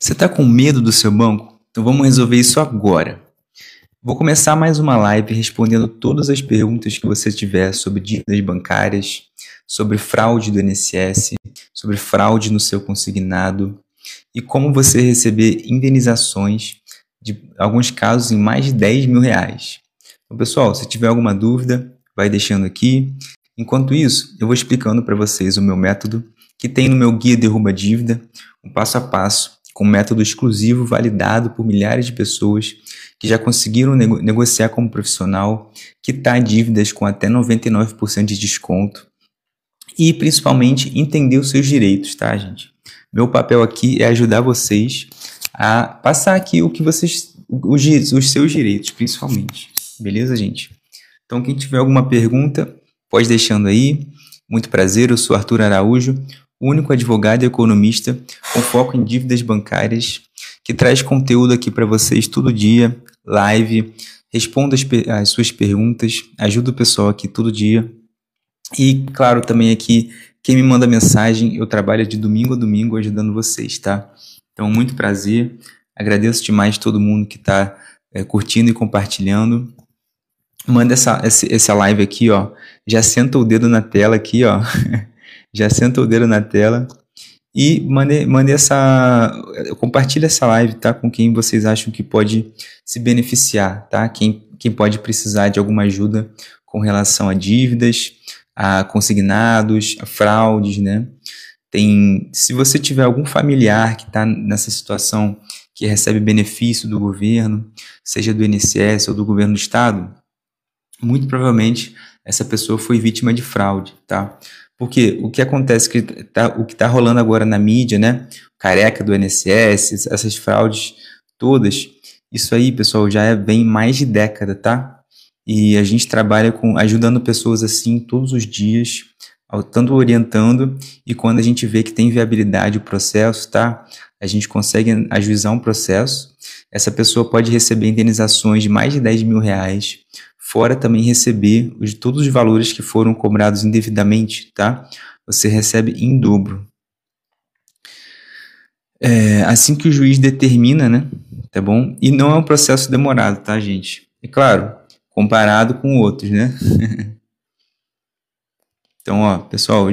Você está com medo do seu banco? Então vamos resolver isso agora. Vou começar mais uma live respondendo todas as perguntas que você tiver sobre dívidas bancárias, sobre fraude do INSS, sobre fraude no seu consignado e como você receber indenizações de alguns casos em mais de 10 mil reais. Então, pessoal, se tiver alguma dúvida, vai deixando aqui. Enquanto isso, eu vou explicando para vocês o meu método que tem no meu guia Derruba Dívida, um passo a passo, com um método exclusivo validado por milhares de pessoas que já conseguiram negociar como profissional, quitar dívidas com até 99% de desconto e principalmente entender os seus direitos, tá, gente? Meu papel aqui é ajudar vocês a passar aqui o que vocês, os seus direitos, principalmente. Beleza, gente? Então, quem tiver alguma pergunta, pode deixando aí. Muito prazer, eu sou Arthur Araújo, único advogado e economista com foco em dívidas bancárias, que traz conteúdo aqui para vocês todo dia, live, respondo as suas perguntas, ajudo o pessoal aqui todo dia. E, claro, também aqui, quem me manda mensagem, eu trabalho de domingo a domingo ajudando vocês, tá? Então, muito prazer, agradeço demais todo mundo que está curtindo e compartilhando. Manda essa live aqui, ó, já senta o dedo na tela aqui, ó, já senta o dedo na tela e compartilha essa live, tá, com quem vocês acham que pode se beneficiar, tá, quem pode precisar de alguma ajuda com relação a dívidas, a consignados, a fraudes, né, se você tiver algum familiar que está nessa situação, que recebe benefício do governo, seja do INSS ou do governo do estado, muito provavelmente essa pessoa foi vítima de fraude, tá? Porque o que acontece, o que está rolando agora na mídia, né? Careca do INSS, essas fraudes todas, isso aí, pessoal, já vem mais de década, tá? E a gente trabalha ajudando pessoas assim todos os dias, tanto orientando, e quando a gente vê que tem viabilidade o processo, tá? A gente consegue ajuizar um processo, essa pessoa pode receber indenizações de mais de 10 mil reais, fora também receber todos os valores que foram cobrados indevidamente, tá? Você recebe em dobro. Assim que o juiz determina, né? Tá bom? E não é um processo demorado, tá, gente? É claro, comparado com outros, né? Então, ó, pessoal,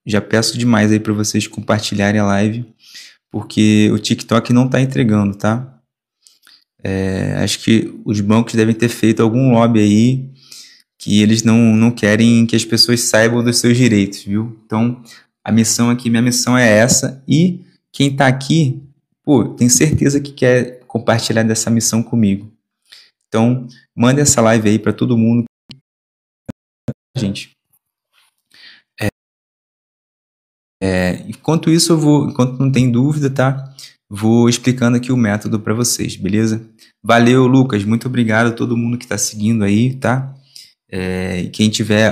já peço demais aí para vocês compartilharem a live, porque o TikTok não tá entregando, tá? Acho que os bancos devem ter feito algum lobby aí que eles não querem que as pessoas saibam dos seus direitos, viu? Então, minha missão é essa, e quem tá aqui, pô, tem certeza que quer compartilhar dessa missão comigo. Então, manda essa live aí para todo mundo, gente. Enquanto isso, enquanto não tem dúvida, tá? Vou explicando aqui o método para vocês, beleza? Valeu, Lucas, muito obrigado a todo mundo que está seguindo aí, tá? Quem tiver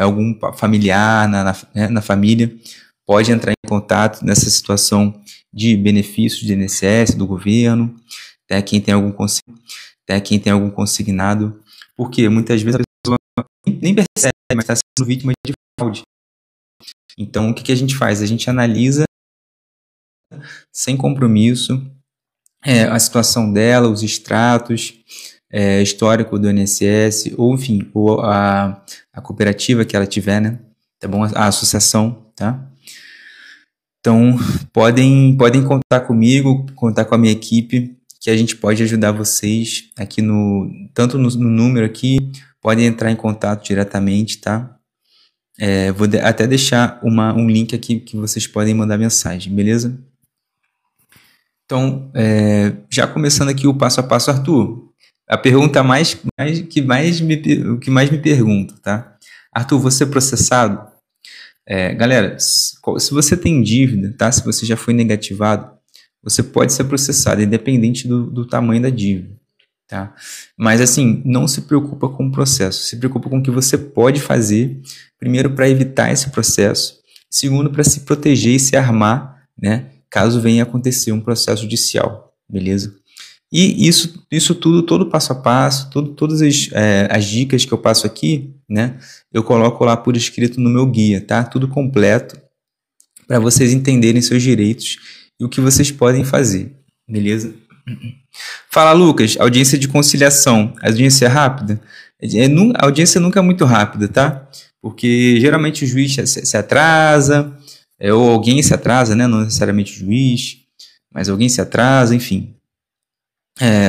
algum familiar na família, pode entrar em contato nessa situação de benefício de INSS, do governo, até quem tem algum consignado, porque muitas vezes a pessoa nem percebe, mas está sendo vítima de fraude. Então, o que a gente faz? A gente analisa sem compromisso a situação dela, os extratos, histórico do INSS, ou enfim, ou a cooperativa que ela tiver, né? Tá bom? A associação, tá? Então, podem contar comigo, contar com a minha equipe, que a gente pode ajudar vocês aqui tanto no número aqui, podem entrar em contato diretamente, tá? Vou até deixar um link aqui que vocês podem mandar mensagem, beleza? Então, já começando aqui o passo a passo, Arthur, a pergunta que mais me perguntam, tá? Arthur, você é processado? Galera, se você tem dívida, tá? Se você já foi negativado, você pode ser processado, independente do tamanho da dívida, tá? Mas assim, não se preocupa com o processo, se preocupa com o que você pode fazer, primeiro para evitar esse processo, segundo para se proteger e se armar, né? Caso venha acontecer um processo judicial, beleza? E isso tudo, todo passo a passo, todas as dicas que eu passo aqui, né? Eu coloco lá por escrito no meu guia, tá? Tudo completo, para vocês entenderem seus direitos e o que vocês podem fazer, Beleza? Fala, Lucas. Audiência de conciliação. A audiência é rápida? A audiência nunca é muito rápida, tá? Porque geralmente o juiz se atrasa, ou alguém se atrasa, né? Não necessariamente o juiz, mas alguém se atrasa, enfim.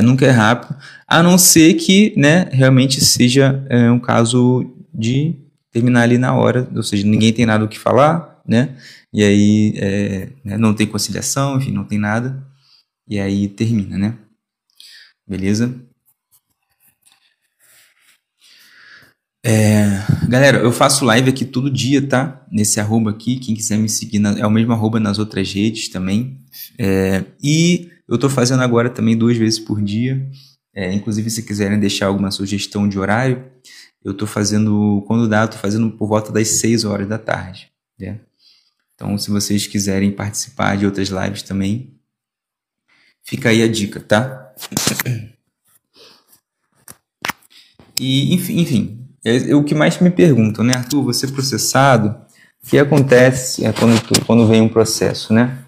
Nunca é rápido, a não ser que, né, realmente seja um caso de terminar ali na hora, ou seja, ninguém tem nada o que falar, né? E aí né, não tem conciliação, enfim, não tem nada, e aí termina, né? Beleza? Galera, eu faço live aqui todo dia, tá? Nesse arroba aqui, quem quiser me seguir é o mesmo arroba nas outras redes também. E eu tô fazendo agora também 2 vezes por dia. Inclusive, se quiserem deixar alguma sugestão de horário, eu tô fazendo, quando dá, eu tô fazendo por volta das 6 horas da tarde, né? Então, se vocês quiserem participar de outras lives também, fica aí a dica, tá? E, enfim, o que mais me perguntam, né? Arthur, você é processado, o que acontece quando vem um processo, né?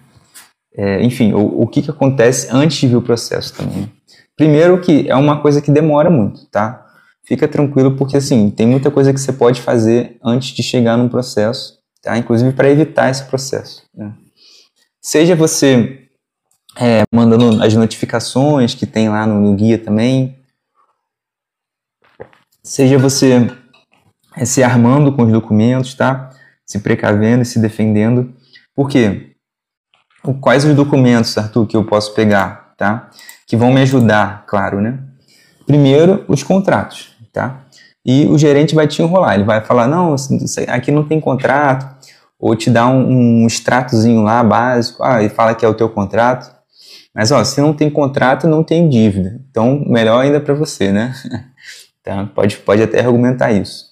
Enfim, o que acontece antes de vir o processo também. Primeiro que é uma coisa que demora muito, tá? Fica tranquilo porque, assim, tem muita coisa que você pode fazer antes de chegar num processo, tá? Inclusive para evitar esse processo, né? Seja você mandando as notificações que tem lá no guia também, seja você se armando com os documentos, tá? Se precavendo e se defendendo. Por quê? Quais os documentos, Arthur, que eu posso pegar, tá? Que vão me ajudar, claro, né? Primeiro, os contratos, tá? E o gerente vai te enrolar, ele vai falar, não, aqui não tem contrato, ou te dá um extratozinho lá básico, e fala que é o teu contrato. Mas, ó, se não tem contrato, não tem dívida. Então, melhor ainda para você, né? Tá? Pode até argumentar isso.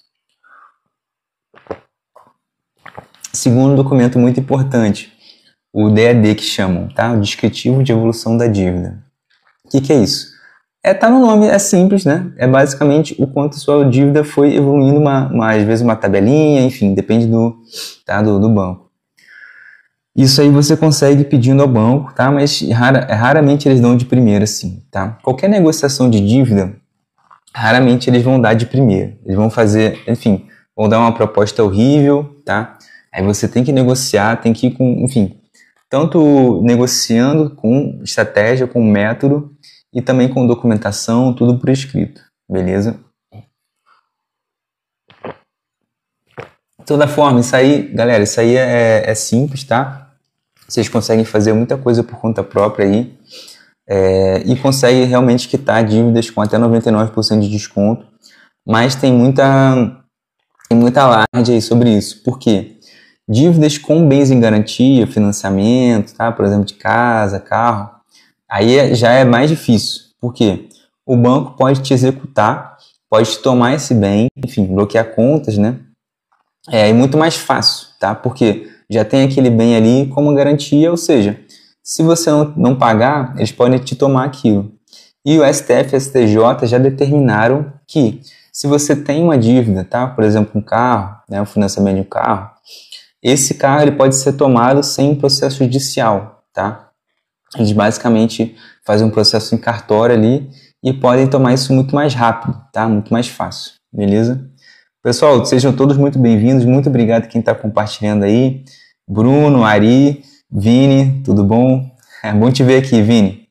Segundo documento muito importante, o DAD que chamam, tá? O Descritivo de Evolução da Dívida. O que é isso? Tá no nome, é simples, né? É basicamente o quanto a sua dívida foi evoluindo, às vezes uma tabelinha, enfim, depende do banco. Isso aí você consegue pedindo ao banco, tá? Mas raramente eles dão de primeira, assim, tá? Qualquer negociação de dívida, raramente eles vão dar de primeira. Eles vão fazer, enfim, vão dar uma proposta horrível, tá? Aí você tem que negociar, tem que ir com, enfim, tanto negociando com estratégia, com método e também com documentação, tudo por escrito, beleza? De toda forma, isso aí, galera, isso aí é simples, tá? Vocês conseguem fazer muita coisa por conta própria aí e conseguem realmente quitar dívidas com até 99% de desconto, mas tem muita alarde aí sobre isso. Por quê? Dívidas com bens em garantia, financiamento, tá? Por exemplo, de casa, carro, aí já é mais difícil. Por quê? O banco pode te executar, pode te tomar esse bem, enfim, bloquear contas, né? É muito mais fácil, tá? Porque já tem aquele bem ali como garantia, ou seja, se você não pagar, eles podem te tomar aquilo. E o STF e o STJ já determinaram que se você tem uma dívida, tá? Por exemplo, um carro, né? O financiamento de um carro, esse carro ele pode ser tomado sem um processo judicial, tá? Eles basicamente fazem um processo em cartório ali e podem tomar isso muito mais rápido, tá? Muito mais fácil, beleza? Pessoal, sejam todos muito bem-vindos, muito obrigado quem está compartilhando aí. Bruno, Ari, Vini, tudo bom? É bom te ver aqui, Vini.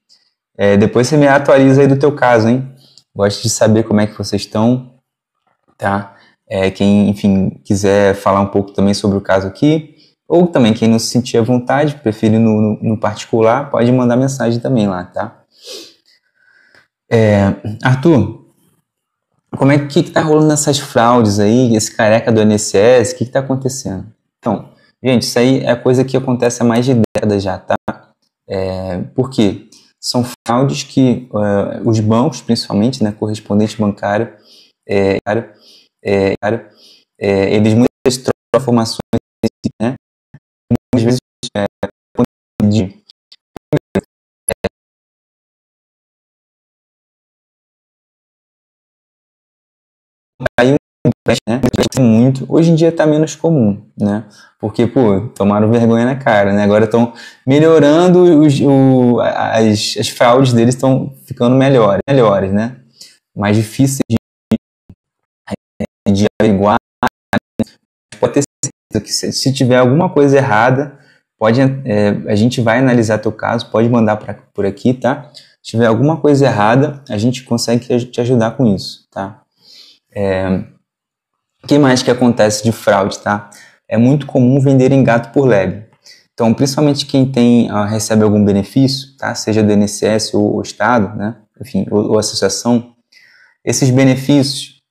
Depois você me atualiza aí do teu caso, hein? Gosto de saber como é que vocês estão, tá? Quem, enfim, quiser falar um pouco também sobre o caso aqui, ou também quem não se sentir à vontade, prefere no particular, pode mandar mensagem também lá, tá? Arthur, como é que tá rolando essas fraudes aí, esse careca do INSS, o que tá acontecendo? Então, gente, isso aí é coisa que acontece há mais de décadas já, tá? Por quê? São fraudes que os bancos, principalmente, né, correspondente bancário, eles muitas vezes trocam informações, né? Muitas vezes de aí né? Muito. Hoje em dia está menos comum, né? Porque, pô, tomaram vergonha na cara, né? Agora estão melhorando, as fraudes deles estão ficando melhores, né? Mais difíceis de averiguar. Pode ter certeza que se tiver alguma coisa errada, a gente vai analisar teu caso, pode mandar por aqui, tá? Se tiver alguma coisa errada, a gente consegue te ajudar com isso, tá? O que mais que acontece de fraude, tá? É muito comum venderem gato por lebre. Então, principalmente quem recebe algum benefício, tá? Seja do INSS ou Estado, né? Enfim, ou associação, esses benefícios,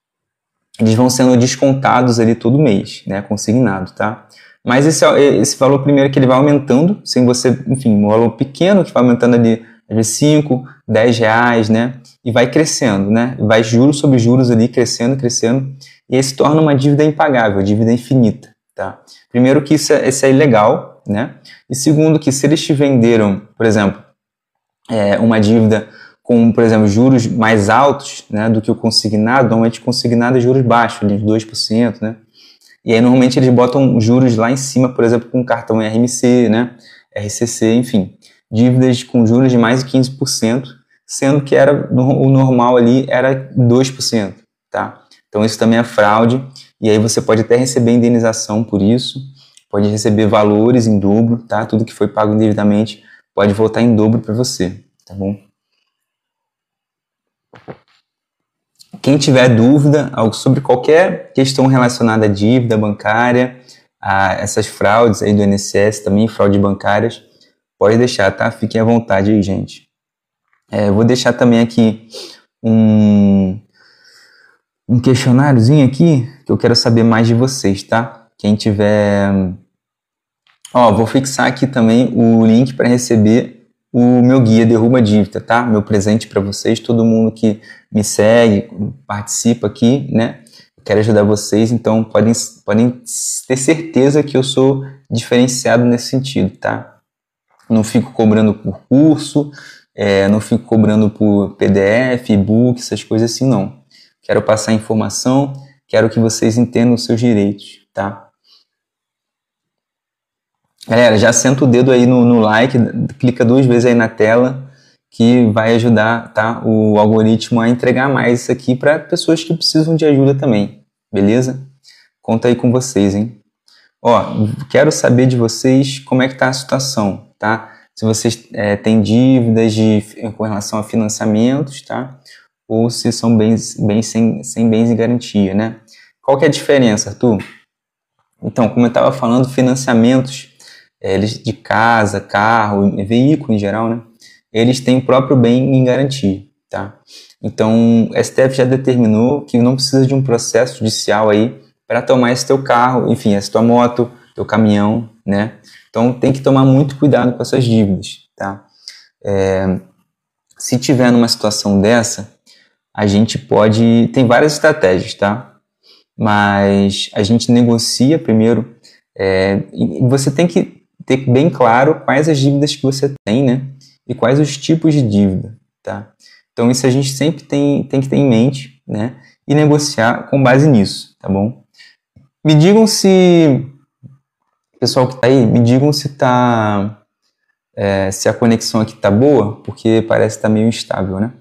eles vão sendo descontados ali todo mês, né? Consignado, tá? Mas esse valor primeiro que ele vai aumentando, sem você, enfim, um valor pequeno que vai aumentando ali, às vezes 5, 10 reais, né? E vai crescendo, né? Vai juros sobre juros ali, crescendo, e aí se torna uma dívida impagável, dívida infinita, tá? Primeiro que isso é ilegal, né? E segundo que se eles te venderam, por exemplo, uma dívida com, por exemplo, juros mais altos, né, do que o consignado, normalmente consignado é juros baixos, ali de 2%, né? E aí normalmente eles botam juros lá em cima, por exemplo, com cartão RMC, né, RCC, enfim, dívidas com juros de mais de 15%, sendo que o normal ali era 2%, tá? Então isso também é fraude, e aí você pode até receber indenização por isso, pode receber valores em dobro, tá? Tudo que foi pago indevidamente pode voltar em dobro para você, tá bom? Quem tiver dúvida sobre qualquer questão relacionada à dívida bancária, a essas fraudes aí do INSS também, fraudes bancárias, pode deixar, tá? Fiquem à vontade aí, gente. Vou deixar também aqui um questionáriozinho aqui, que eu quero saber mais de vocês, tá? Quem tiver... vou fixar aqui também o link para receber o meu guia Derruba Dívida, tá? Meu presente para vocês, todo mundo que me segue, participa aqui, né? Eu quero ajudar vocês, então podem ter certeza que eu sou diferenciado nesse sentido, tá? Não fico cobrando por curso, não fico cobrando por PDF, e-book, essas coisas assim, não. Quero passar informação, quero que vocês entendam os seus direitos, tá? Galera, já senta o dedo aí no like, clica 2 vezes aí na tela, que vai ajudar, tá, o algoritmo a entregar mais isso aqui para pessoas que precisam de ajuda também, beleza? Conta aí com vocês, hein? Quero saber de vocês como é que tá a situação, tá? Se vocês têm dívidas com relação a financiamentos, tá? Ou se são bens sem bens em garantia, né? Qual que é a diferença, Arthur? Então, como eu estava falando, financiamentos eles de casa, carro, veículo em geral, né? Eles têm o próprio bem em garantia, tá? Então, o STF já determinou que não precisa de um processo judicial aí para tomar esse teu carro, enfim, essa tua moto, teu caminhão, né? Então, tem que tomar muito cuidado com essas dívidas, tá? Se tiver numa situação dessa, a gente tem várias estratégias, tá? Mas a gente negocia primeiro, e você tem que ter bem claro quais as dívidas que você tem, né? E quais os tipos de dívida, tá? Então isso a gente sempre tem que ter em mente, né? E negociar com base nisso, tá bom? Me digam pessoal que tá aí, me digam se a conexão aqui tá boa, porque parece que tá meio instável, né?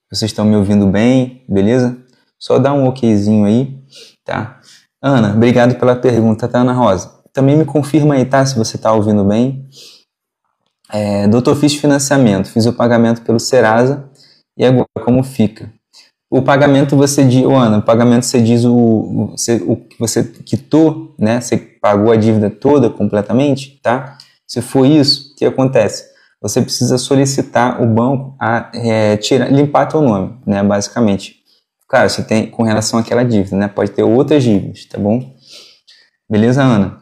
Vocês estão me ouvindo bem, beleza? Só dá um okzinho aí, tá? Ana, obrigado pela pergunta, tá, Ana Rosa? Também me confirma aí, tá? Se você tá ouvindo bem. Doutor, fiz financiamento, fiz o pagamento pelo Serasa, e agora como fica? O pagamento Ana, o pagamento você diz o que você quitou, né? Você pagou a dívida toda completamente, tá? Se for isso, o que acontece? Você precisa solicitar o banco a limpar teu nome, né? Basicamente. Claro, você tem com relação àquela dívida, né? Pode ter outras dívidas, tá bom? Beleza, Ana?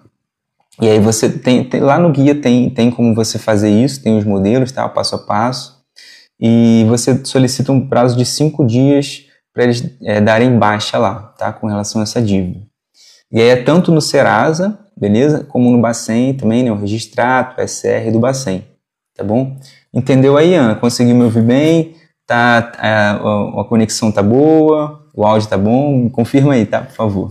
E aí você lá no guia tem como você fazer isso, tem os modelos, tá? Passo a passo. E você solicita um prazo de 5 dias para eles darem baixa lá, tá? Com relação a essa dívida. E aí é tanto no Serasa, beleza? Como no Bacen também, né? O Registrato, o SR do Bacen, tá bom? Entendeu aí, Ana? Conseguiu me ouvir bem? A conexão tá boa? O áudio tá bom? Confirma aí, tá? Por favor.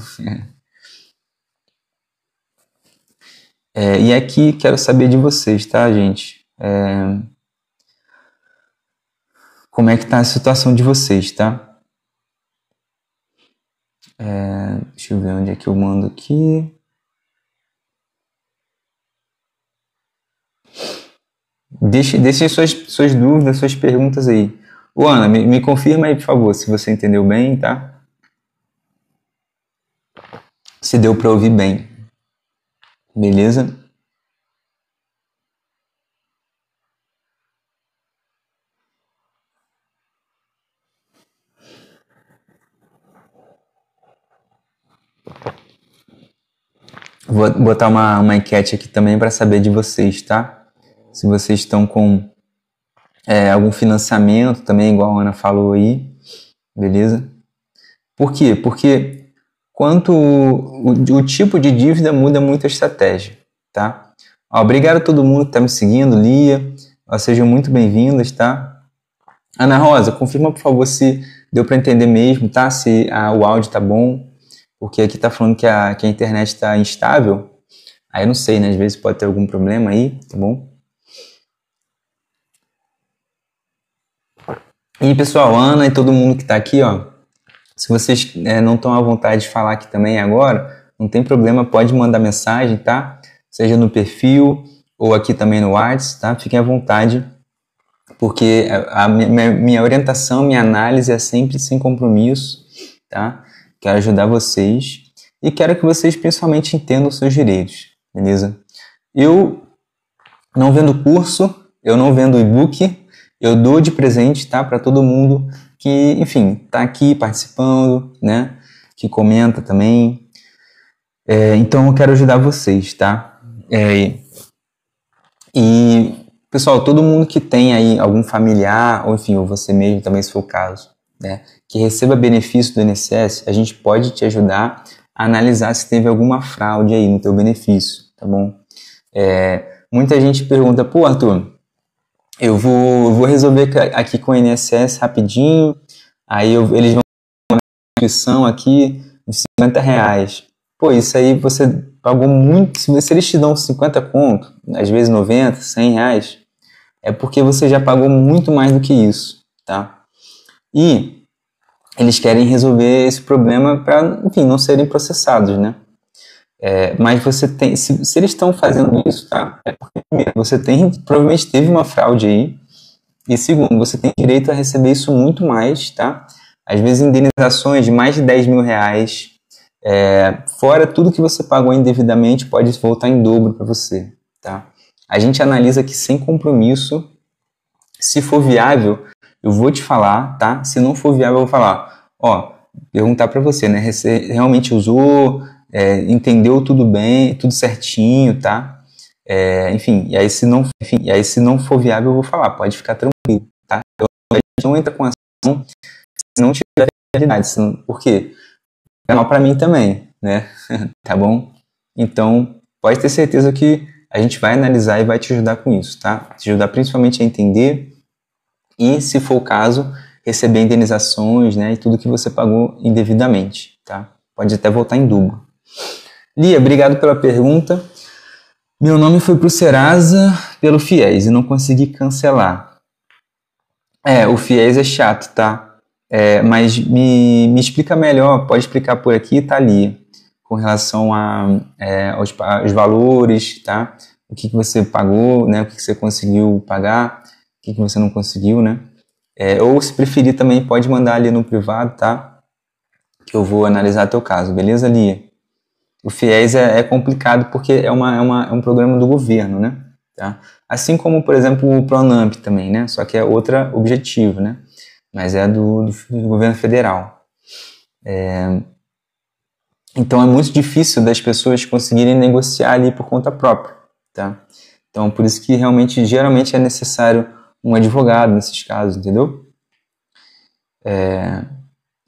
E aqui quero saber de vocês, tá, gente? Como é que tá a situação de vocês, tá? Deixa eu ver onde é que eu mando aqui. Deixem suas dúvidas, suas perguntas aí. Ô, Ana, me confirma aí, por favor, se você entendeu bem, tá? Se deu para ouvir bem. Beleza? Vou botar uma enquete aqui também para saber de vocês, tá? Se vocês estão com algum financiamento também, igual a Ana falou aí, beleza? Por quê? Porque quanto o tipo de dívida muda muito a estratégia, tá? Obrigado a todo mundo que está me seguindo, Lia, sejam muito bem-vindas, tá? Ana Rosa, confirma por favor se deu para entender mesmo, tá? Se o áudio tá bom, porque aqui tá falando que a internet está instável, aí eu não sei, né? Às vezes pode ter algum problema aí, tá bom? E pessoal, Ana e todo mundo que está aqui, ó, se vocês não estão à vontade de falar aqui também agora, não tem problema, pode mandar mensagem, tá? Seja no perfil ou aqui também no WhatsApp, tá? Fiquem à vontade, porque a minha orientação, minha análise é sempre sem compromisso, tá? Quero ajudar vocês e quero que vocês principalmente entendam os seus direitos, beleza? Eu não vendo curso, eu não vendo e-book, eu dou de presente, tá? Para todo mundo que, enfim, tá aqui participando, né? Que comenta também. Então eu quero ajudar vocês, tá? E, pessoal, todo mundo que tem aí algum familiar, ou enfim, ou você mesmo também, se for o caso, né? Que receba benefício do INSS, a gente pode te ajudar a analisar se teve alguma fraude aí no teu benefício, tá bom? Muita gente pergunta, pô, Arthur, eu vou resolver aqui com o INSS rapidinho, aí eles vão dar uma inscrição aqui uns R$50. Pô, isso aí você pagou muito, se eles te dão 50 conto, às vezes 90, R$100, é porque você já pagou muito mais do que isso, tá? E eles querem resolver esse problema para, enfim, não serem processados, né? Mas você tem, se eles estão fazendo isso, tá? É porque, primeiro, provavelmente teve uma fraude aí, e segundo, você tem direito a receber isso muito mais, tá? Às vezes indenizações de mais de R$10.000, fora tudo que você pagou indevidamente, pode voltar em dobro para você, tá? A gente analisa aqui sem compromisso, se for viável, eu vou te falar, tá? Se não for viável, eu vou falar, perguntar para você, né? Você realmente usou, entendeu tudo bem, tudo certinho, tá? Enfim, e aí se não for viável, eu vou falar, pode ficar tranquilo, tá? Então, a gente não entra com ação se não tiver realidade, por quê? É mal para mim também, né? Tá bom? Então, pode ter certeza que a gente vai analisar e vai te ajudar com isso, tá? Te ajudar principalmente a entender e, se for o caso, receber indenizações, né? E tudo que você pagou indevidamente, tá? Pode até voltar em dobro. Lia, obrigado pela pergunta. Meu nome foi pro Serasa pelo FIES e não consegui cancelar. O FIES é chato, tá? Mas me explica melhor, pode explicar por aqui, tá, Lia? Com relação aos valores, tá? O que você pagou, né? O que você conseguiu pagar, o que você não conseguiu, né? Ou se preferir também pode mandar ali no privado, tá? Que eu vou analisar teu caso, beleza, Lia? O FIES é complicado porque é um programa do governo, né? Tá? Assim como, por exemplo, o Pronamp também, né? Só que é outro objetivo, né? Mas é do governo federal. Então é muito difícil das pessoas conseguirem negociar ali por conta própria, tá? Então por isso que geralmente é necessário um advogado nesses casos, entendeu?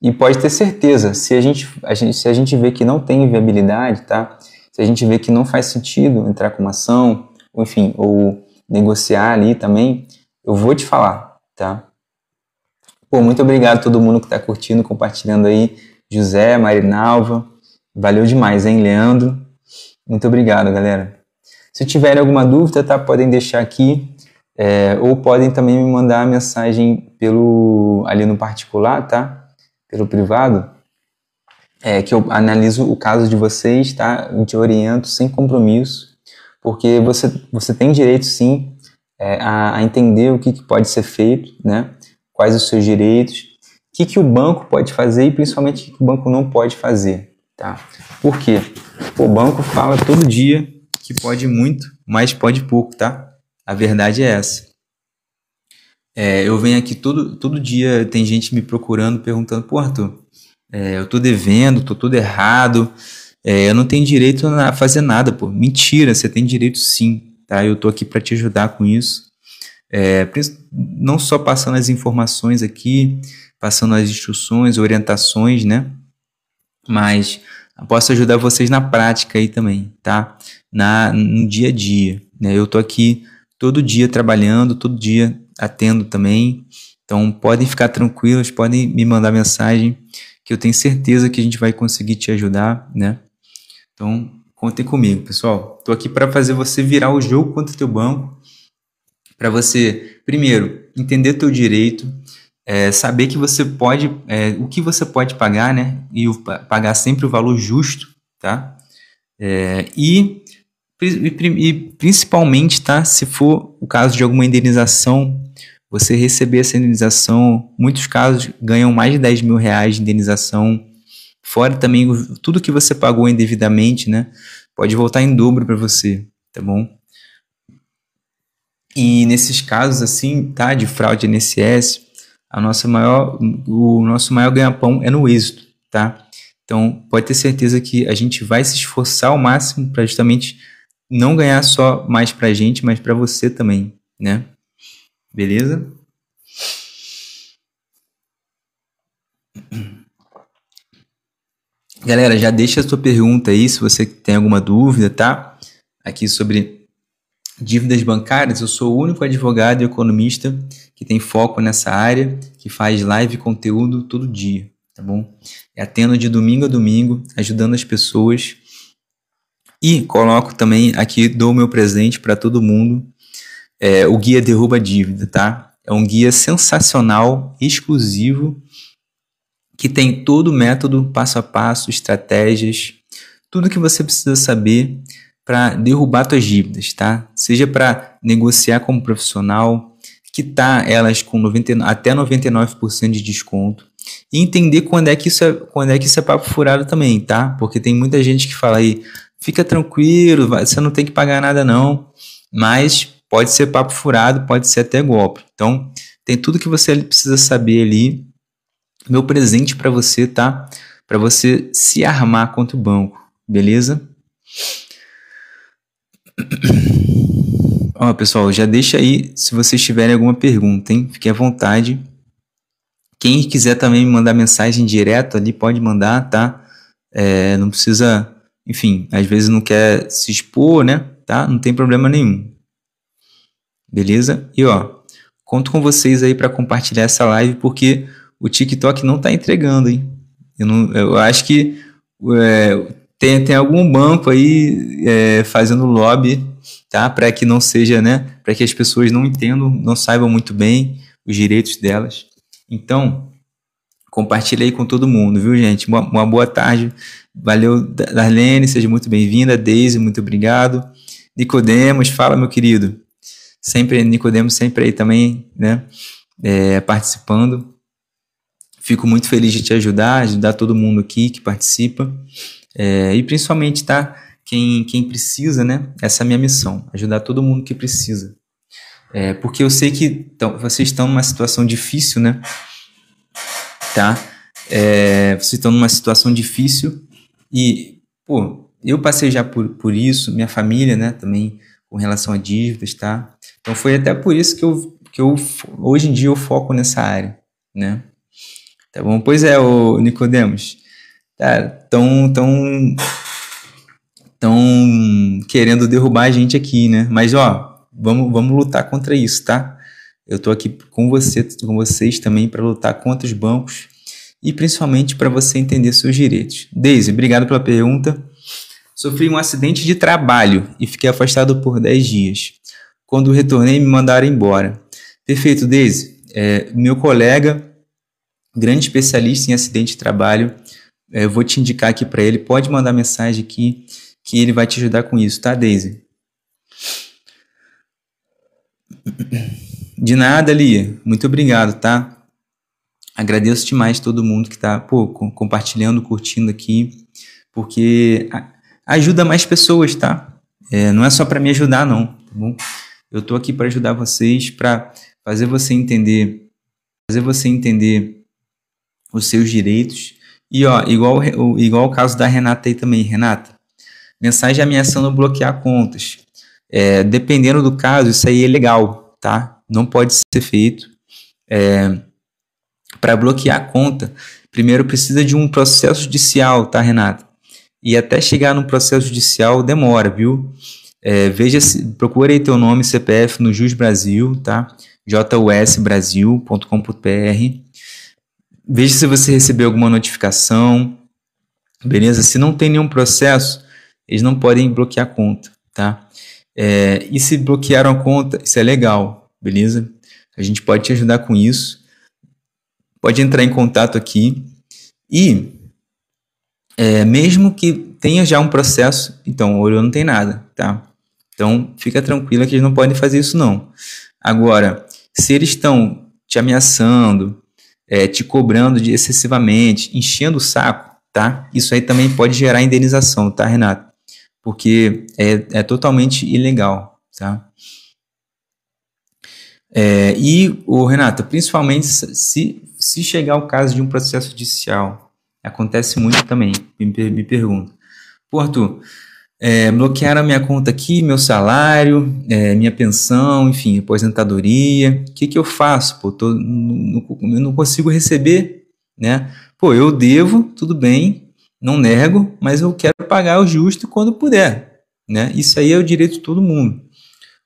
E pode ter certeza, se a gente vê que não tem viabilidade, tá? Se a gente vê que não faz sentido entrar com uma ação, ou, enfim, ou negociar ali também, eu vou te falar, tá? Pô, muito obrigado a todo mundo que está curtindo, compartilhando aí. José, Marinalva, valeu demais, hein, Leandro? Muito obrigado, galera. Se tiverem alguma dúvida, tá, podem deixar aqui, ou podem também me mandar mensagem ali no particular, tá? Pelo privado, que eu analiso o caso de vocês, tá? Eu te oriento sem compromisso, porque você tem direito, sim, a entender o que pode ser feito, né? Quais os seus direitos, o que o banco pode fazer e principalmente o que o banco não pode fazer, tá? Por quê? O banco fala todo dia que pode muito, mas pode pouco, tá? A verdade é essa. Eu venho aqui todo dia, tem gente me procurando, perguntando, pô, Arthur, eu tô devendo, tô tudo errado, eu não tenho direito a fazer nada, pô. Mentira, você tem direito sim, tá? Eu tô aqui para te ajudar com isso. Não só passando as informações aqui, passando as instruções, orientações, né? Mas posso ajudar vocês na prática aí também, tá? No dia a dia, né? Eu tô aqui todo dia trabalhando, todo dia atendo também. Então podem ficar tranquilos, podem me mandar mensagem, que eu tenho certeza que a gente vai conseguir te ajudar, né? Então contem comigo, pessoal. Tô aqui para fazer você virar o jogo contra o teu banco, para você, primeiro, entender teu direito, saber que você pode, o que você pode pagar, né? E pagar sempre o valor justo, tá? E principalmente, tá? Se for o caso de alguma indenização, você receber essa indenização, muitos casos ganham mais de 10 mil reais de indenização, fora também tudo que você pagou indevidamente, né? Pode voltar em dobro para você, tá bom? E nesses casos assim, tá, de fraude INSS, o nosso maior ganha-pão é no êxito, tá? Então, pode ter certeza que a gente vai se esforçar ao máximo para justamente não ganhar só mais pra gente, mas para você também, né? Beleza? Galera, já deixa a sua pergunta aí, se você tem alguma dúvida, tá? Aqui sobre dívidas bancárias, eu sou o único advogado e economista que tem foco nessa área, que faz live e conteúdo todo dia, tá bom? Atendo de domingo a domingo, ajudando as pessoas. E coloco também aqui, dou o meu presente para todo mundo, o Guia Derruba Dívida, tá? É um guia sensacional, exclusivo, que tem todo o método, passo a passo, estratégias, tudo que você precisa saber para derrubar suas dívidas, tá? Seja para negociar como profissional, quitar elas com até 99% de desconto, e entender quando é que isso é papo furado também, tá? Porque tem muita gente que fala aí, fica tranquilo, você não tem que pagar nada não, mas pode ser papo furado, pode ser até golpe. Então, tem tudo que você precisa saber ali. Meu presente para você, tá? Para você se armar contra o banco, beleza? Ó, pessoal, já deixa aí se vocês tiverem alguma pergunta, hein? Fique à vontade. Quem quiser também me mandar mensagem direto ali, pode mandar, tá? Não precisa, enfim, às vezes não quer se expor, né? Tá? Não tem problema nenhum. Beleza? E ó, conto com vocês aí para compartilhar essa live, porque o TikTok não tá entregando, hein? Eu acho que tem algum banco aí fazendo lobby, tá? Para que não seja, né? Para que as pessoas não entendam, não saibam muito bem os direitos delas. Então, compartilha aí com todo mundo, viu, gente? Uma boa tarde. Valeu, Darlene, seja muito bem-vinda. Deise, muito obrigado. Nicodemos, fala, meu querido. Nicodemos sempre aí também, né? Participando. Fico muito feliz de te ajudar todo mundo aqui que participa. E principalmente, tá? Quem precisa, né? Essa é a minha missão, ajudar todo mundo que precisa. Porque eu sei que vocês estão numa situação difícil, né? Tá? Vocês estão numa situação difícil e, pô, eu passei já por isso, minha família, né? Também com relação a dívidas, tá? Então foi até por isso que eu hoje em dia eu foco nessa área, né? Tá bom? Pois é, ô Nicodemos. Tão querendo derrubar a gente aqui, né? Mas, ó, vamos lutar contra isso, tá? Eu estou aqui com vocês também para lutar contra os bancos e principalmente para você entender seus direitos. Deise, obrigado pela pergunta. Sofri um acidente de trabalho e fiquei afastado por 10 dias. Quando retornei, me mandaram embora. Perfeito, Deise. Meu colega, grande especialista em acidente de trabalho, eu vou te indicar aqui para ele. Pode mandar mensagem aqui que ele vai te ajudar com isso, tá, Deise? De nada, Lia. Muito obrigado, tá? Agradeço demais todo mundo que está compartilhando, curtindo aqui, porque ajuda mais pessoas, tá? Não é só para me ajudar, não, tá bom? Eu estou aqui para ajudar vocês, para fazer você entender os seus direitos. E ó, igual o caso da Renata aí também, Renata. Mensagem ameaçando bloquear contas. Dependendo do caso, isso aí é legal, tá? Não pode ser feito. Para bloquear a conta, primeiro precisa de um processo judicial, tá, Renata? E até chegar no processo judicial demora, viu? Procura aí teu nome, CPF no Jus Brasil, tá? jusbrasil.com.br. Veja se você recebeu alguma notificação, beleza? Se não tem nenhum processo, eles não podem bloquear a conta, tá? E se bloquearam a conta, isso é legal, beleza? A gente pode te ajudar com isso. Pode entrar em contato aqui e mesmo que tenha já um processo, então o Olho não tem nada, tá? Então fica tranquila que eles não podem fazer isso não. Agora, se eles estão te ameaçando, te cobrando excessivamente, enchendo o saco, tá? Isso aí também pode gerar indenização, tá, Renato? Porque é totalmente ilegal, tá? Renato, principalmente se chegar ao caso de um processo judicial, acontece muito também, me pergunto. Pô, Arthur, bloquearam a minha conta aqui, meu salário, minha pensão, enfim, aposentadoria, o que eu faço? Pô, eu não consigo receber, né? Pô, eu devo, tudo bem, não nego, mas eu quero pagar o justo quando puder, né? Isso aí é o direito de todo mundo.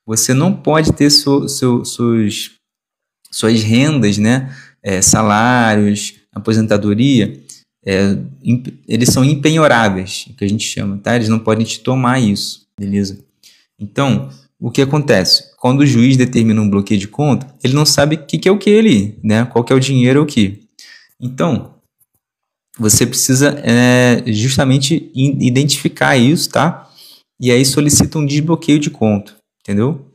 Você não pode ter suas rendas, né? Salários, aposentadoria, eles são impenhoráveis, que a gente chama, tá? Eles não podem te tomar isso, beleza? Então, o que acontece? Quando o juiz determina um bloqueio de conta, ele não sabe o que é o que ali, né? Qual que é o dinheiro ou o que. Então, você precisa justamente identificar isso, tá? E aí solicita um desbloqueio de conta, entendeu?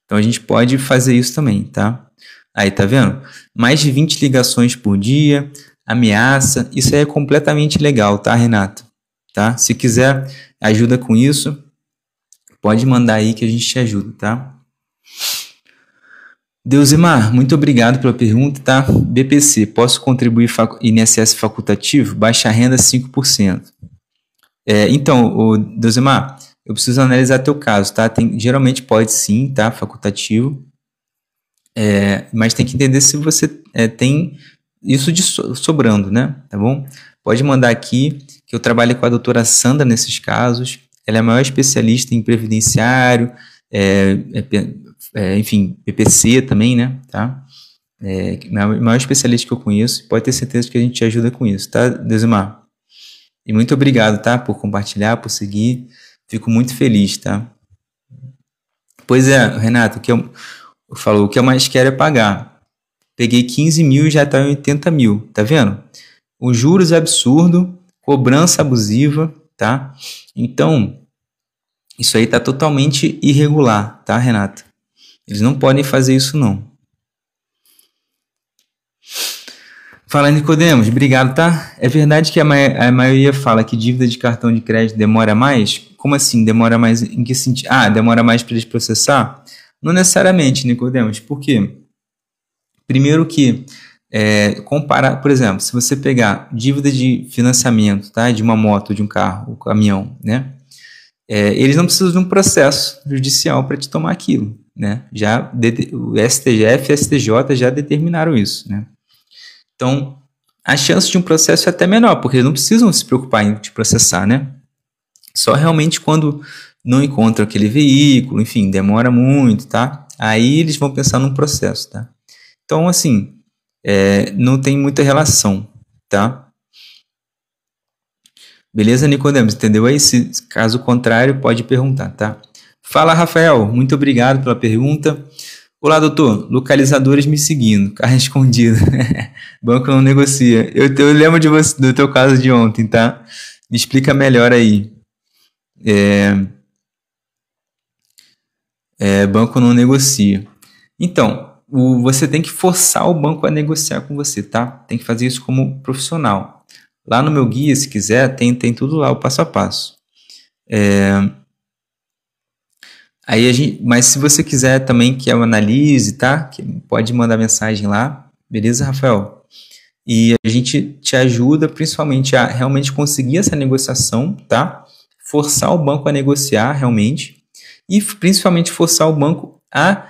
Então, a gente pode fazer isso também, tá? Aí, tá vendo? Mais de 20 ligações por dia, ameaça, isso aí é completamente legal, tá, Renato? Tá? Se quiser ajuda com isso, pode mandar aí que a gente te ajuda, tá? Deusimar, muito obrigado pela pergunta, tá? BPC, posso contribuir INSS facultativo? Baixa renda 5%. Então, Deusimar, eu preciso analisar teu caso, tá? Geralmente pode sim, tá? Facultativo. Mas tem que entender se você tem isso sobrando, né? Tá bom? Pode mandar aqui, que eu trabalho com a doutora Sandra nesses casos. Ela é a maior especialista em previdenciário, enfim, PPC também, né? Tá? A maior especialista que eu conheço. Pode ter certeza que a gente te ajuda com isso, tá, Deusimar? E muito obrigado, tá? Por compartilhar, por seguir. Fico muito feliz, tá? Pois é, Renato, o que eu mais quero é pagar. Peguei 15 mil e já está em 80 mil, tá vendo? Os juros é absurdo, cobrança abusiva, tá? Então, isso aí tá totalmente irregular, tá, Renata? Eles não podem fazer isso, não. Fala, Nicodemos, obrigado, tá? É verdade que a maioria fala que dívida de cartão de crédito demora mais? Como assim, demora mais? Em que sentido? Demora mais para eles processar? Não necessariamente, Nicodemos, por quê? Primeiro que, comparar, por exemplo, se você pegar dívida de financiamento, tá? De uma moto, de um carro, um caminhão, né? Eles não precisam de um processo judicial para te tomar aquilo, né? O STF e o STJ já determinaram isso, né? Então, a chance de um processo é até menor, porque eles não precisam se preocupar em te processar, né? Só realmente quando não encontram aquele veículo, enfim, demora muito, tá? aí eles vão pensar num processo, tá? Então, assim, não tem muita relação, tá? Beleza, Nicodemos? Entendeu aí? Se caso contrário, pode perguntar, tá? Fala, Rafael. Muito obrigado pela pergunta. Olá, doutor. Localizadores me seguindo. Carro escondido. Banco não negocia. Eu lembro de você, do teu caso de ontem, tá? Me explica melhor aí. Banco não negocia. Então, você tem que forçar o banco a negociar com você, tá? Tem que fazer isso como profissional. Lá no meu guia, se quiser, tem tudo lá, o passo a passo. Mas se você quiser também que eu analise, tá? Pode mandar mensagem lá, beleza, Rafael? E a gente te ajuda principalmente a realmente conseguir essa negociação, tá? Forçar o banco a negociar realmente e principalmente forçar o banco a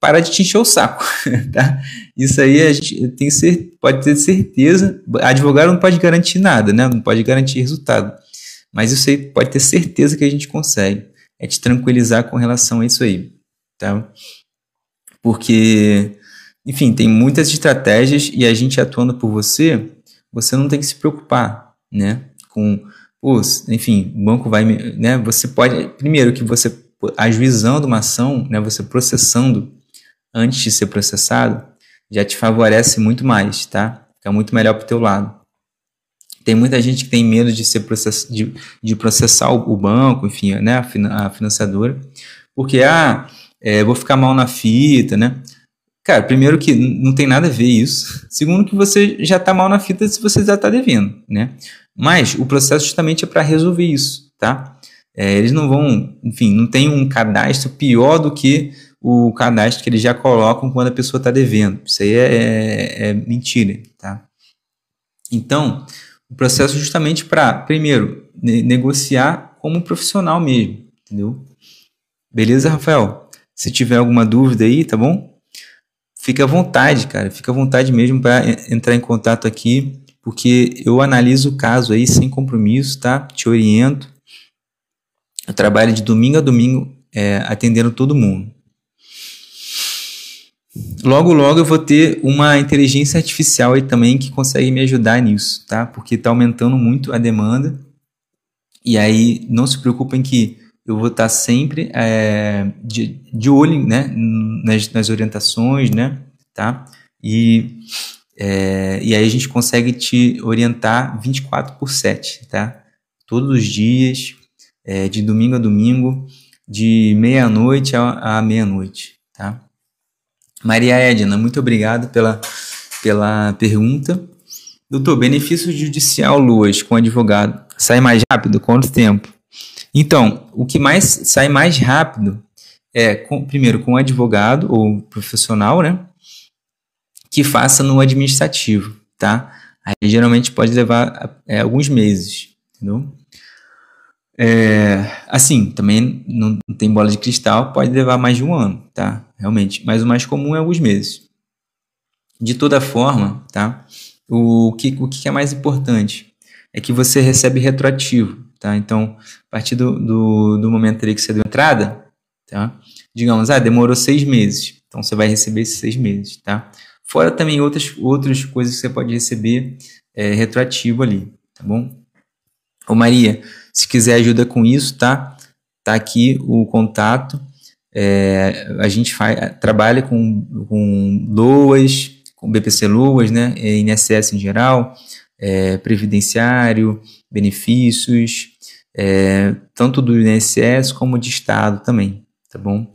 parar de te encher o saco, tá? Isso aí a gente pode ter certeza. Advogado não pode garantir nada, né? Não pode garantir resultado, mas isso aí pode ter certeza que a gente consegue. É te tranquilizar com relação a isso aí, tá? Porque, enfim, tem muitas estratégias e a gente atuando por você, você não tem que se preocupar, né? Enfim, o banco vai, né? Você pode, primeiro que você ajuizando uma ação, né? Você processando antes de ser processado, já te favorece muito mais, tá? Fica muito melhor pro teu lado. Tem muita gente que tem medo de ser de processar o banco, enfim, né, a financiadora, porque, vou ficar mal na fita, né? Cara, primeiro que não tem nada a ver isso. Segundo que você já está mal na fita se você já está devendo, né? Mas o processo justamente é para resolver isso, tá? Eles não vão, enfim, não tem um cadastro pior do que o cadastro que eles já colocam quando a pessoa está devendo. Isso aí é mentira, tá? Então, o processo justamente para, primeiro, negociar como profissional mesmo, entendeu? Beleza, Rafael? Se tiver alguma dúvida aí, tá bom? Fica à vontade, cara. Fica à vontade mesmo para entrar em contato aqui, porque eu analiso o caso aí sem compromisso, tá? Te oriento. Eu trabalho de domingo a domingo atendendo todo mundo. Logo, logo eu vou ter uma inteligência artificial aí também que consegue me ajudar nisso, tá? Porque está aumentando muito a demanda. E aí, não se preocupem que eu vou estar sempre de olho, né? nas orientações, né? Tá? E aí a gente consegue te orientar 24/7, tá? Todos os dias, de domingo a domingo, de meia-noite a meia-noite, tá? Maria Edna, muito obrigado pela pergunta. Doutor, benefício judicial Luas com advogado, sai mais rápido? Quanto tempo? Então, o que mais sai mais rápido primeiro, com advogado ou profissional, né? Que faça no administrativo, tá? Aí geralmente pode levar alguns meses, entendeu? Assim, também não tem bola de cristal, pode levar mais de um ano, tá? Realmente, mas o mais comum é alguns meses. De toda forma, tá? O que é mais importante é que você recebe retroativo, tá? Então, a partir do momento ali que você deu entrada, tá? Digamos, demorou 6 meses, então você vai receber esses 6 meses, tá? Fora também outras coisas que você pode receber retroativo ali, tá bom? Ô Maria, se quiser ajuda com isso, tá? Tá aqui o contato. A gente trabalha com LOAS, com BPC LOAS, né? INSS em geral, previdenciário, benefícios, tanto do INSS como de Estado também, tá bom?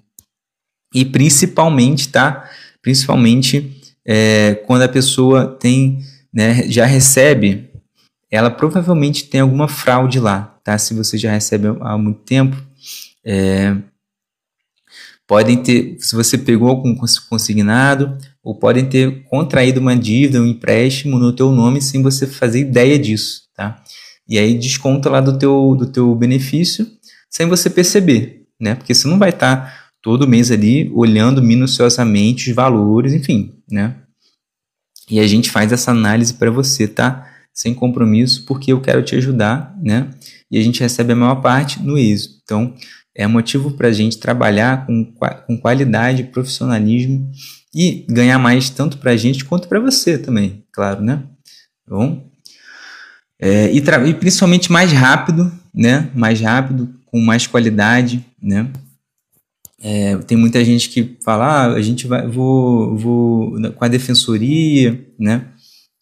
E principalmente, tá? Principalmente quando a pessoa tem, né, já recebe, ela provavelmente tem alguma fraude lá, tá? Se você já recebe há muito tempo, podem ter, se você pegou algum consignado, ou podem ter contraído uma dívida, um empréstimo no teu nome sem você fazer ideia disso, tá? E aí desconta lá do teu benefício sem você perceber, né? Porque você não vai estar todo mês ali olhando minuciosamente os valores, enfim, né? E a gente faz essa análise para você, tá? Sem compromisso, porque eu quero te ajudar, né? E a gente recebe a maior parte no êxito. Então, é motivo para a gente trabalhar com qualidade, profissionalismo e ganhar mais tanto para a gente quanto para você também, claro, né? Bom, e principalmente mais rápido, né? Mais rápido, com mais qualidade, né? Tem muita gente que fala, a gente vou com a defensoria, né?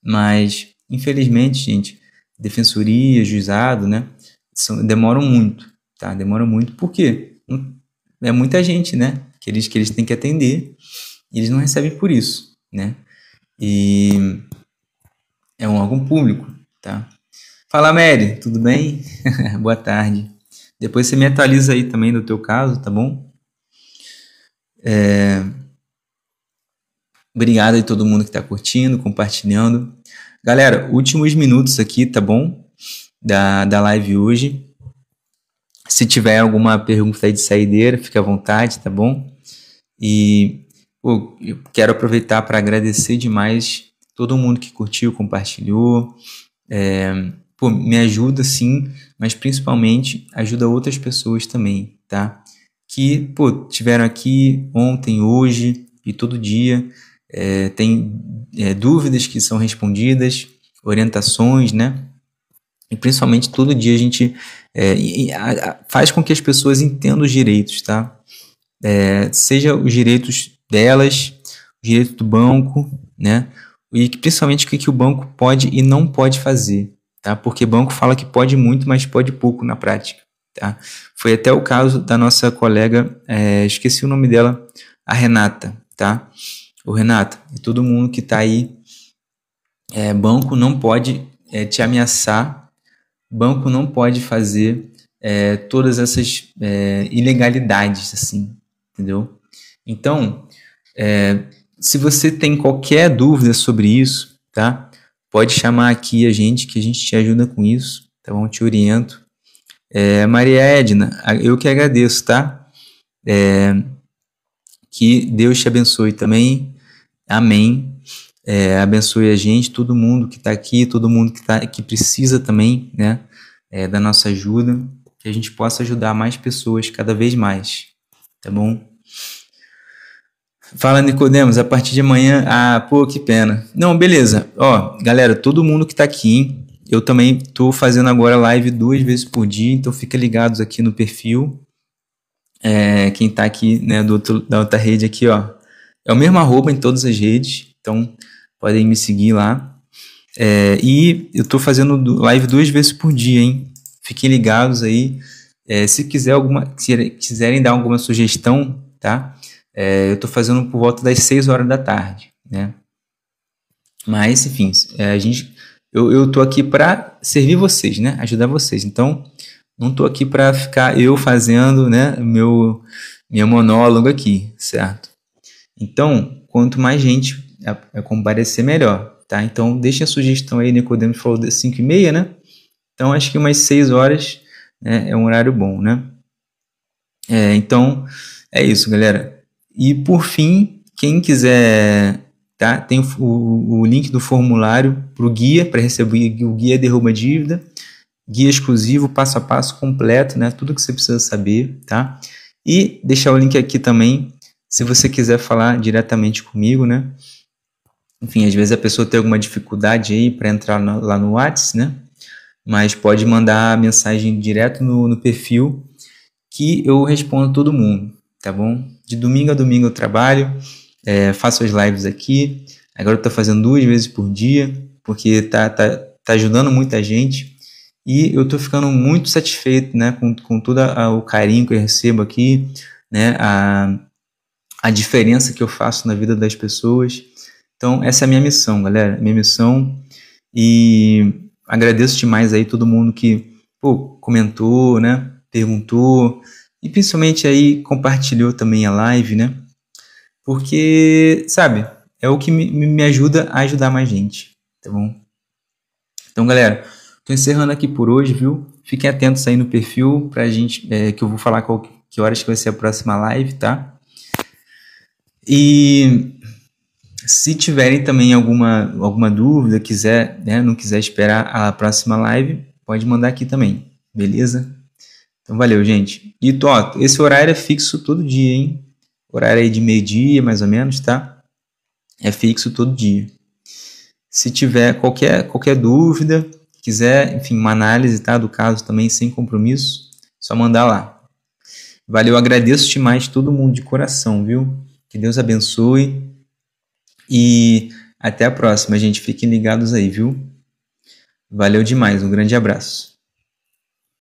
Mas, infelizmente, gente, defensoria, juizado, né? Demoram muito, tá? Demoram muito, porque é muita gente, né? Que eles têm que atender e eles não recebem por isso, né? E é um órgão público, tá? Fala, Mary, tudo bem? Boa tarde. Depois você me atualiza aí também do teu caso, tá bom? Obrigado aí todo mundo que tá curtindo, compartilhando. Galera, últimos minutos aqui, tá bom? Da live hoje. Se tiver alguma pergunta aí de saideira, fica à vontade, tá bom? E eu quero aproveitar para agradecer demais todo mundo que curtiu, compartilhou. Me ajuda sim, mas principalmente ajuda outras pessoas também, tá? Que, tiveram aqui ontem, hoje e todo dia, tem dúvidas que são respondidas, orientações, né? E principalmente todo dia a gente faz com que as pessoas entendam os direitos, tá? Seja os direitos delas, o direito do banco, né? E principalmente o que o banco pode e não pode fazer, tá? Porque o banco fala que pode muito, mas pode pouco na prática, tá? Foi até o caso da nossa colega, esqueci o nome dela, a Renata, tá? O Renata, e todo mundo que tá aí, banco não pode te ameaçar, banco não pode fazer todas essas ilegalidades, assim, entendeu? Então, se você tem qualquer dúvida sobre isso, tá? Pode chamar aqui a gente, que a gente te ajuda com isso, tá bom? Te oriento. Maria Edna, eu que agradeço, tá? Que Deus te abençoe também. Amém. Abençoe a gente, todo mundo que está aqui, todo mundo que precisa também, né? Da nossa ajuda, que a gente possa ajudar mais pessoas cada vez mais, tá bom? Fala, Nicodemos, a partir de amanhã, que pena. Não, beleza. Ó, galera, todo mundo que tá aqui, hein? Eu também tô fazendo agora live 2 vezes por dia, então fica ligados aqui no perfil. Quem tá aqui, né, da outra rede aqui, ó, é o mesmo @ em todas as redes, então podem me seguir lá. E eu tô fazendo live 2 vezes por dia, hein? Fiquem ligados aí. Se quiserem dar alguma sugestão, tá? Eu tô fazendo por volta das 6 horas da tarde, né? Mas, enfim, eu tô aqui para servir vocês, né? Ajudar vocês. Então, não tô aqui para ficar eu fazendo, né, minha monólogo aqui, certo? Então, quanto mais gente comparecer, melhor, tá? Então, deixa a sugestão aí, Nicodemos falou das 5h30, né? Então, acho que umas 6 horas, né, é um horário bom, né? Então, é isso, galera. E, por fim, quem quiser, tá? Tem o link do formulário para o guia, para receber o guia Derruba Dívida, guia exclusivo, passo a passo completo, né? Tudo que você precisa saber, tá? E deixar o link aqui também, se você quiser falar diretamente comigo, né? Enfim, às vezes a pessoa tem alguma dificuldade aí para entrar lá no WhatsApp, né? Mas pode mandar mensagem direto no perfil que eu respondo todo mundo, tá bom? De domingo a domingo eu trabalho, faço as lives aqui. Agora eu tô fazendo 2 vezes por dia, porque tá ajudando muita gente. E eu tô ficando muito satisfeito, né, com todo o carinho que eu recebo aqui, né, a diferença que eu faço na vida das pessoas. Então, essa é a minha missão, galera, minha missão. E agradeço demais aí todo mundo que comentou, né, perguntou e principalmente aí compartilhou também a live, né, porque, sabe, é o que me ajuda a ajudar mais gente, tá bom? Então, galera, tô encerrando aqui por hoje, viu? Fiquem atentos aí no perfil pra gente, que eu vou falar que horas que vai ser a próxima live, tá? E se tiverem também alguma dúvida, não quiser esperar a próxima live, pode mandar aqui também, beleza? Então, valeu, gente. E, ó, esse horário é fixo todo dia, hein? Horário aí de meio-dia, mais ou menos, tá? É fixo todo dia. Se tiver qualquer dúvida, quiser, enfim, uma análise, tá, do caso também, sem compromisso, só mandar lá. Valeu, agradeço demais todo mundo de coração, viu? Que Deus abençoe. E até a próxima, gente. Fiquem ligados aí, viu? Valeu demais, um grande abraço.